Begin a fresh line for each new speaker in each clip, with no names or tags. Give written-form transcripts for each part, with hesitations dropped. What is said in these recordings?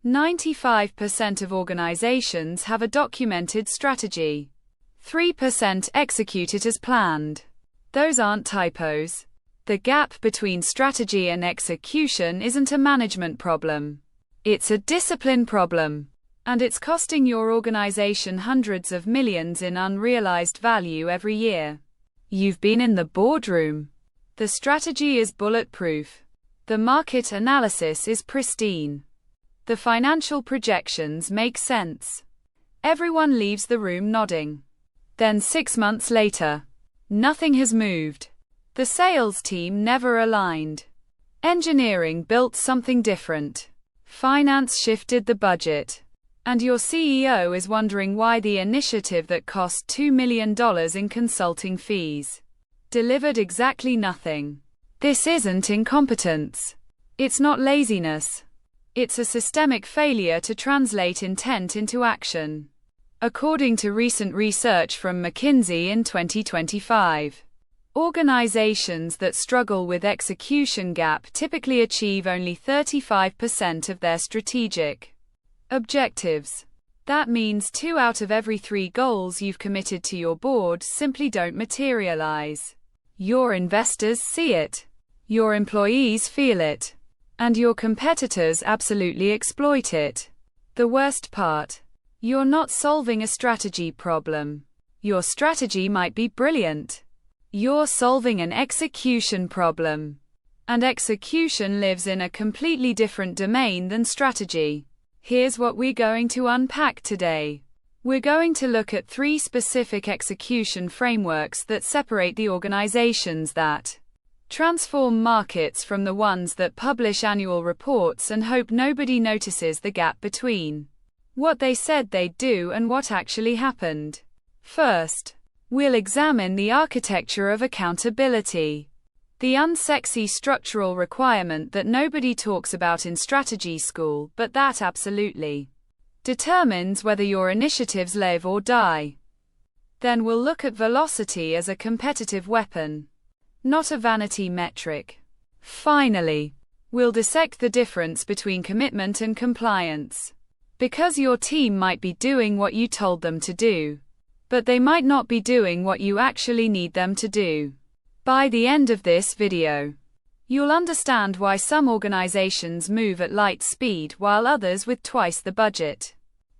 95% of organizations have a documented strategy. 3% execute it as planned. Those aren't typos. The gap between strategy and execution isn't a management problem. It's a discipline problem. And it's costing your organization hundreds of millions in unrealized value every year. You've been in the boardroom. The strategy is bulletproof. The market analysis is pristine. The financial projections make sense. Everyone leaves the room nodding. Then 6 months later, nothing has moved. The sales team never aligned. Engineering built something different. Finance shifted the budget. And your CEO is wondering why the initiative that cost $2 million in consulting fees delivered exactly nothing. This isn't incompetence. It's not laziness. It's a systemic failure to translate intent into action. According to recent research from McKinsey in 2025, organizations that struggle with execution gap typically achieve only 35% of their strategic objectives. That means 2 out of every 3 goals you've committed to your board simply don't materialize. Your investors see it. Your employees feel it. And your competitors absolutely exploit it. The worst part: you're not solving a strategy problem. Your strategy might be brilliant. You're solving an execution problem. And execution lives in a completely different domain than strategy. Here's what we're going to unpack today. We're going to look at 3 specific execution frameworks that separate the organizations that transform markets from the ones that publish annual reports and hope nobody notices the gap between what they said they'd do and what actually happened. First, we'll examine the architecture of accountability. The unsexy structural requirement that nobody talks about in strategy school, but that absolutely determines whether your initiatives live or die. Then we'll look at velocity as a competitive weapon, not a vanity metric. Finally, we'll dissect the difference between commitment and compliance. Because your team might be doing what you told them to do, but they might not be doing what you actually need them to do. By the end of this video, you'll understand why some organizations move at light speed while others with twice the budget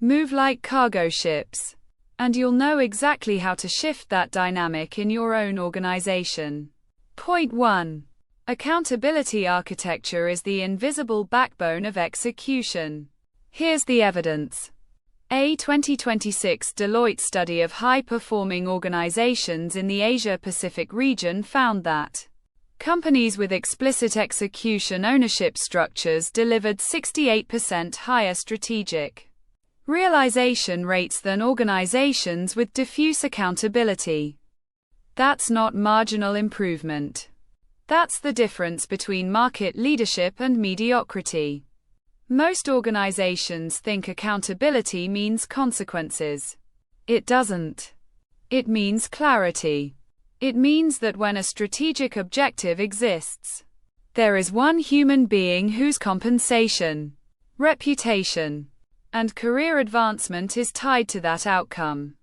move like cargo ships. And you'll know exactly how to shift that dynamic in your own organization. Point 1. Accountability architecture is the invisible backbone of execution. Here's the evidence. A 2026 Deloitte study of high-performing organizations in the Asia-Pacific region found that companies with explicit execution ownership structures delivered 68% higher strategic realization rates than organizations with diffuse accountability. That's not marginal improvement. That's the difference between market leadership and mediocrity. Most organizations think accountability means consequences. It doesn't. It means clarity. It means that when a strategic objective exists, there is one human being whose compensation, reputation, and career advancement is tied to that outcome.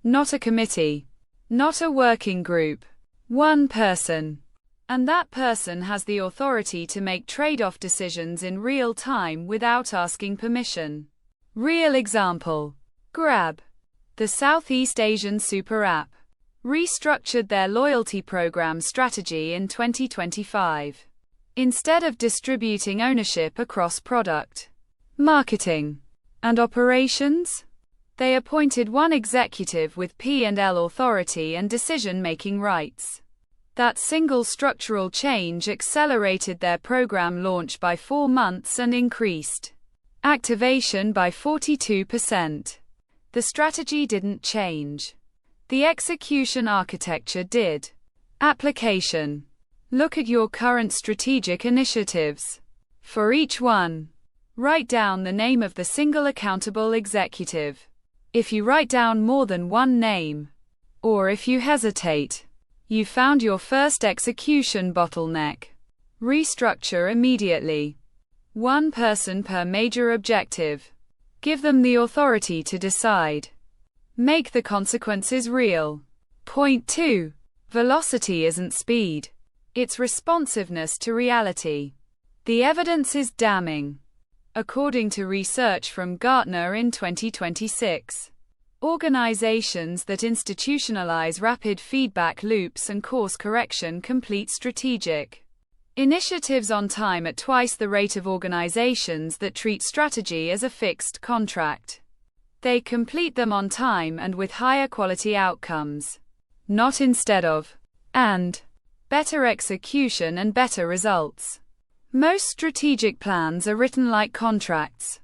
Not a committee. Not a working group. One person. And that person has the authority to make trade-off decisions in real time without asking permission. Real example. Grab. The Southeast Asian super app restructured their loyalty program strategy in 2025. Instead of distributing ownership across product, marketing, and operations, they appointed one executive with P&L authority and decision-making rights. That single structural change accelerated their program launch by 4 months and increased activation by 42%. The strategy didn't change. The execution architecture did. Application. Look at your current strategic initiatives. For each one, write down the name of the single accountable executive. If you write down more than one name, or if you hesitate, you found your first execution bottleneck. Restructure immediately. One person per major objective. Give them the authority to decide. Make the consequences real. Point 2. Velocity isn't speed. It's responsiveness to reality. The evidence is damning. According to research from Gartner in 2026, organizations that institutionalize rapid feedback loops and course correction complete strategic initiatives on time at twice the rate of organizations that treat strategy as a fixed contract. They complete them on time and with higher quality outcomes. Not instead of, and better execution and better results. Most strategic plans are written like contracts.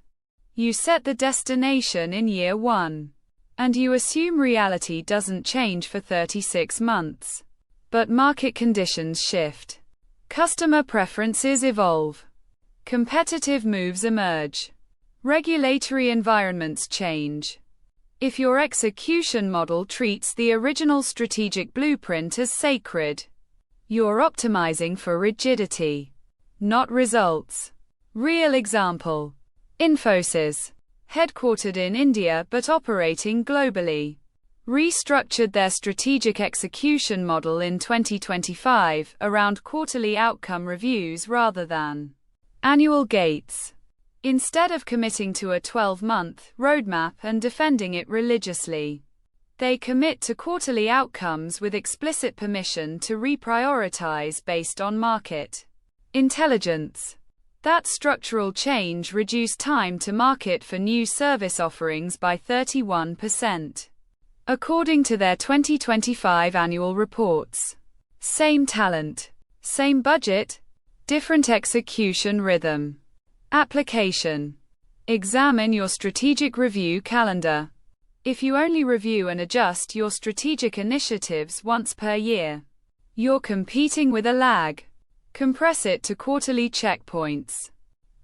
You set the destination in year 1. And you assume reality doesn't change for 36 months. But market conditions shift. Customer preferences evolve. Competitive moves emerge. Regulatory environments change. If your execution model treats the original strategic blueprint as sacred, you're optimizing for rigidity, not results. Real example. Infosys, headquartered in India but operating globally, restructured their strategic execution model in 2025 around quarterly outcome reviews rather than annual gates. Instead of committing to a 12-month roadmap and defending it religiously, they commit to quarterly outcomes with explicit permission to reprioritize based on market intelligence. That structural change reduced time to market for new service offerings by 31%. According to their 2025 annual reports. Same talent, same budget, different execution rhythm. Application. Examine your strategic review calendar. If you only review and adjust your strategic initiatives once per year, you're competing with a lag. Compress it to quarterly checkpoints.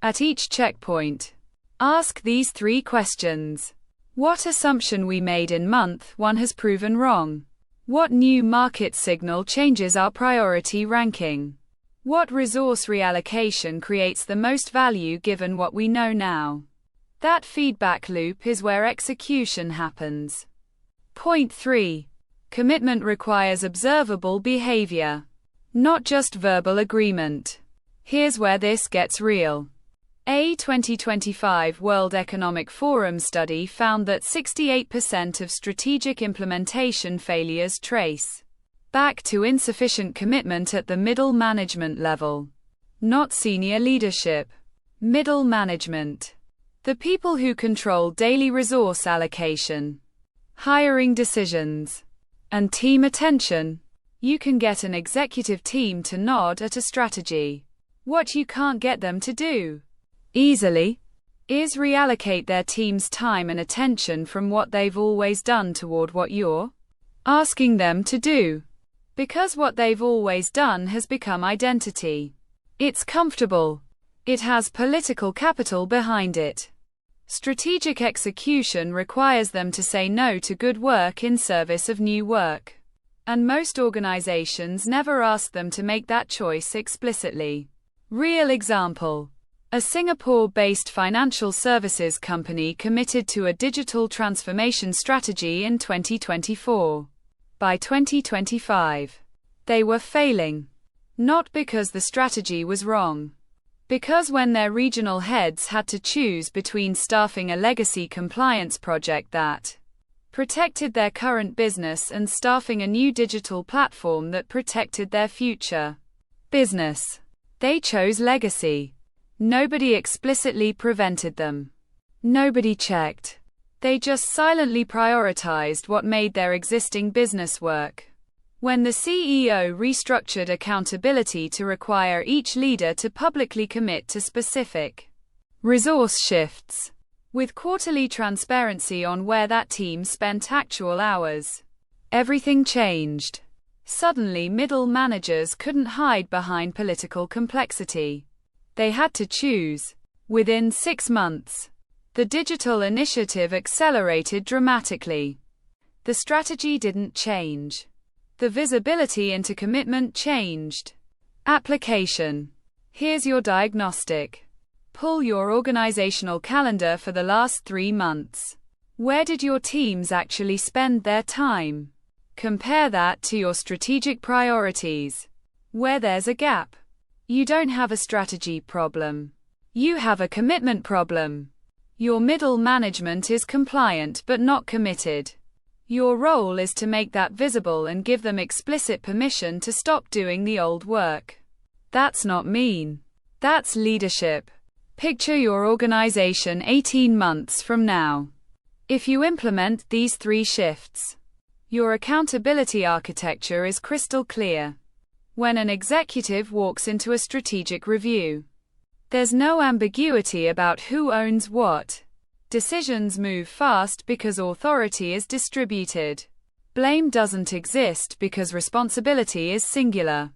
At each checkpoint, ask these 3 questions. What assumption we made in month 1 has proven wrong? What new market signal changes our priority ranking? What resource reallocation creates the most value given what we know now? That feedback loop is where execution happens. Point 3. Commitment requires observable behavior, not just verbal agreement. Here's where this gets real. A 2025 World Economic Forum study found that 68% of strategic implementation failures trace back to insufficient commitment at the middle management level. Not senior leadership. Middle management. The people who control daily resource allocation, hiring decisions, and team attention. You can get an executive team to nod at a strategy. What you can't get them to do easily is reallocate their team's time and attention from what they've always done toward what you're asking them to do. Because what they've always done has become identity. It's comfortable. It has political capital behind it. Strategic execution requires them to say no to good work in service of new work. And most organizations never ask them to make that choice explicitly. Real example. A Singapore-based financial services company committed to a digital transformation strategy in 2024. By 2025, they were failing. Not because the strategy was wrong. Because when their regional heads had to choose between staffing a legacy compliance project that protected their current business and staffing a new digital platform that protected their future business, they chose legacy. Nobody explicitly prevented them. Nobody checked. They just silently prioritized what made their existing business work. When the CEO restructured accountability to require each leader to publicly commit to specific resource shifts, with quarterly transparency on where that team spent actual hours, everything changed. Suddenly, middle managers couldn't hide behind political complexity. They had to choose. Within 6 months, the digital initiative accelerated dramatically. The strategy didn't change. The visibility into commitment changed. Application. Here's your diagnostic. Pull your organizational calendar for the last 3 months. Where did your teams actually spend their time? Compare that to your strategic priorities. Where there's a gap, you don't have a strategy problem. You have a commitment problem. Your middle management is compliant but not committed. Your role is to make that visible and give them explicit permission to stop doing the old work. That's not mean. That's leadership. Picture your organization 18 months from now. If you implement these 3 shifts, your accountability architecture is crystal clear. When an executive walks into a strategic review, there's no ambiguity about who owns what. Decisions move fast because authority is distributed. Blame doesn't exist because responsibility is singular.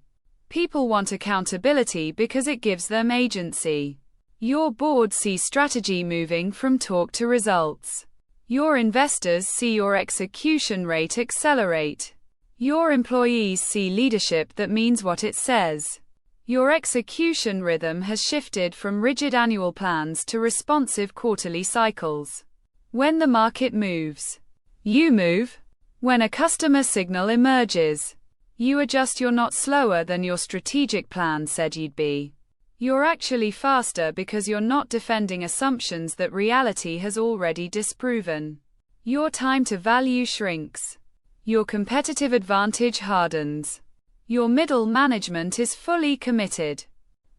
People want accountability because it gives them agency. Your board sees strategy moving from talk to results. Your investors see your execution rate accelerate. Your employees see leadership that means what it says. Your execution rhythm has shifted from rigid annual plans to responsive quarterly cycles. When the market moves, you move. When a customer signal emerges, you adjust. You're not slower than your strategic plan said you'd be. You're actually faster because you're not defending assumptions that reality has already disproven. Your time to value shrinks. Your competitive advantage hardens. Your middle management is fully committed,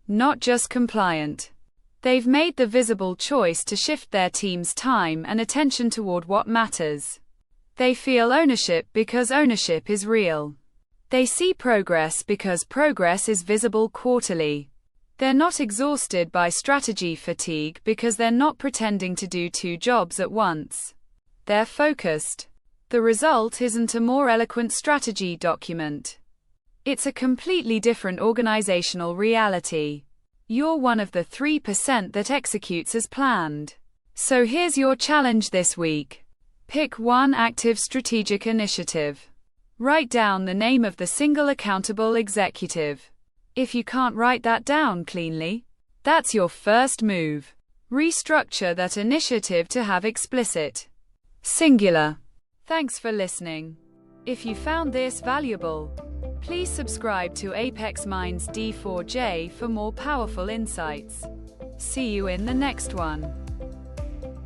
not just compliant. They've made the visible choice to shift their team's time and attention toward what matters. They feel ownership because ownership is real. They see progress because progress is visible quarterly. They're not exhausted by strategy fatigue because they're not pretending to do 2 jobs at once. They're focused. The result isn't a more eloquent strategy document. It's a completely different organizational reality. You're one of the 3% that executes as planned. So here's your challenge this week. Pick one active strategic initiative. Write down the name of the single accountable executive. If you can't write that down cleanly, that's your first move. Restructure that initiative to have explicit, singular. Thanks for listening. If you found this valuable, please subscribe to Apex Minds D4J for more powerful insights. See you in the next one.